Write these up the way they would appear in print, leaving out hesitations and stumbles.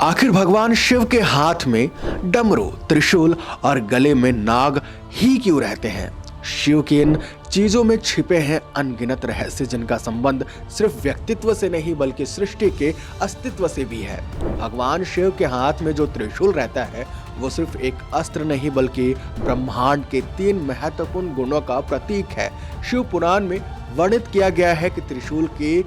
आखिर भगवान शिव के हाथ में डमरू, त्रिशूल और गले में नाग ही क्यों रहते हैं? शिव की इन चीजों में छिपे हैं अनगिनत रहस्य, जिनका संबंध सिर्फ व्यक्तित्व से नहीं बल्कि सृष्टि के अस्तित्व से भी है। भगवान शिव के हाथ में जो त्रिशूल रहता है वो सिर्फ एक अस्त्र नहीं बल्कि ब्रह्मांड के 3 महत्वपूर्ण गुणों का प्रतीक है। शिव पुराण में वर्णित किया गया है कि त्रिशूल के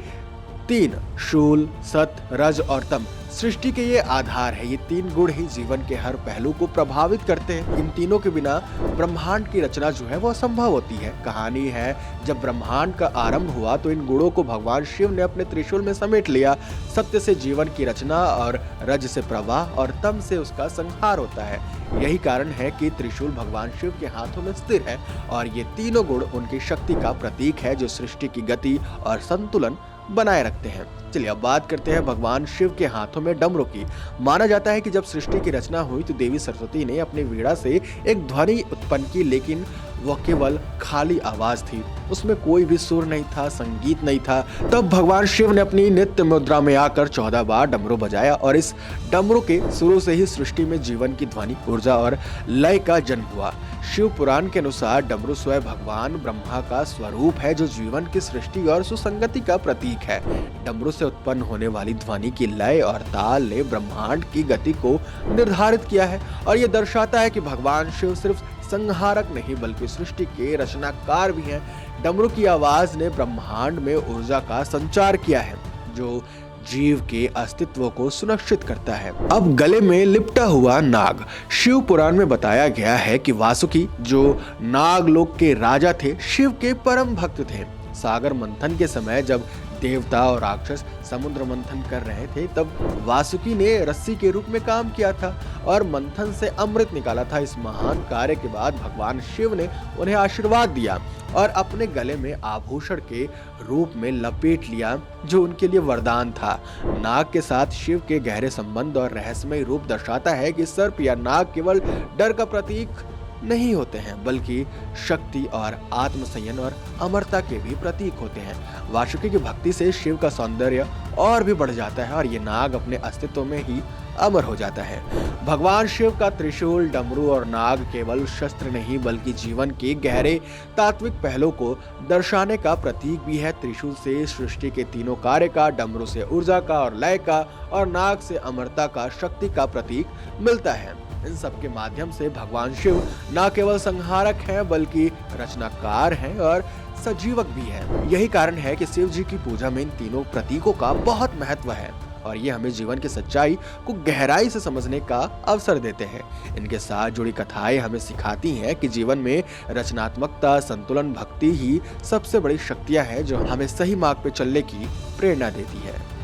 3 शूल, सत, रज और तम सृष्टि के ये आधार है। ये 3 गुण ही जीवन के हर पहलू को प्रभावित करते हैं। इन तीनों के बिना ब्रह्मांड की रचना जो है वो असंभव होती है। कहानी है, जब ब्रह्मांड का आरंभ हुआ तो इन गुणों को भगवान शिव ने अपने त्रिशूल में समेट लिया। सत्य से जीवन की रचना और रज से प्रवाह और तम से उसका संहार होता है। यही कारण है कि त्रिशूल भगवान शिव के हाथों में स्थिर है और ये तीनों गुण उनकी शक्ति का प्रतीक है जो सृष्टि की गति और संतुलन बनाए रखते हैं। चलिए अब बात करते हैं भगवान शिव के हाथों में डमरू की। माना जाता है कि जब सृष्टि की रचना हुई तो देवी सरस्वती ने अपनी वीणा से एक ध्वनि उत्पन्न की, लेकिन वह केवल खाली आवाज थी। उसमें कोई भी सुर नहीं था, संगीत नहीं था। तब भगवान शिव ने अपनी नित्य मुद्रा में आकर 14 बार डमरू बजाया और इस डमरू के सुरों से ही सृष्टि में जीवन की ध्वनि, ऊर्जा और लय का जन्म हुआ। शिव पुराण के अनुसार डमरू स्वयं भगवान ब्रह्मा का स्वरूप है जो जीवन की सृष्टि और सुसंगति का प्रतीक है। डमरू से उत्पन्न होने वाली ध्वनि की लय और ताल ने ब्रह्मांड की गति को निर्धारित किया है और यह दर्शाता है कि भगवान शिव सिर्फ संहारक नहीं बल्कि सृष्टि के रचनाकार भी हैं। डमरू की आवाज ने ब्रह्मांड में ऊर्जा का संचार किया है जो जीव के अस्तित्व को सुनिश्चित करता है। अब गले में लिपटा हुआ नाग। शिव पुराण में बताया गया है कि वासुकी जो नागलोक के राजा थे, शिव के परम भक्त थे। सागर मंथन के समय जब देवता और राक्षस समुद्र मंथन कर रहे थे तब वासुकी ने रस्सी के रूप में काम किया था और मंथन से अमृत निकाला था। इस महान कार्य के बाद भगवान शिव ने उन्हें आशीर्वाद दिया और अपने गले में आभूषण के रूप में लपेट लिया जो उनके लिए वरदान था। नाग के साथ शिव के गहरे संबंध और रहस्यमय रूप दर्शाता है कि सर्प या नाग केवल डर का प्रतीक नहीं होते हैं बल्कि शक्ति और आत्मसंयम और अमरता के भी प्रतीक होते हैं। वासुकी की भक्ति से शिव का सौंदर्य और भी बढ़ जाता है और ये नाग अपने अस्तित्व में ही अमर हो जाता है। भगवान शिव का त्रिशूल, डमरू और नाग केवल शस्त्र नहीं बल्कि जीवन के गहरे तात्विक पहलू को दर्शाने का प्रतीक भी है। त्रिशूल से सृष्टि के तीनों कार्य का, डमरू से ऊर्जा का और लय का और नाग से अमरता का, शक्ति का प्रतीक मिलता है। इन सब के माध्यम से भगवान शिव न केवल संहारक हैं बल्कि रचनाकार हैं और सजीवक भी है। यही कारण है कि शिव जी की पूजा में इन तीनों प्रतीकों का बहुत महत्व है और ये हमें जीवन की सच्चाई को गहराई से समझने का अवसर देते हैं। इनके साथ जुड़ी कथाएं हमें सिखाती हैं कि जीवन में रचनात्मकता, संतुलन, भक्ति ही सबसे बड़ी शक्तियां हैं जो हमें सही मार्ग पे चलने की प्रेरणा देती है।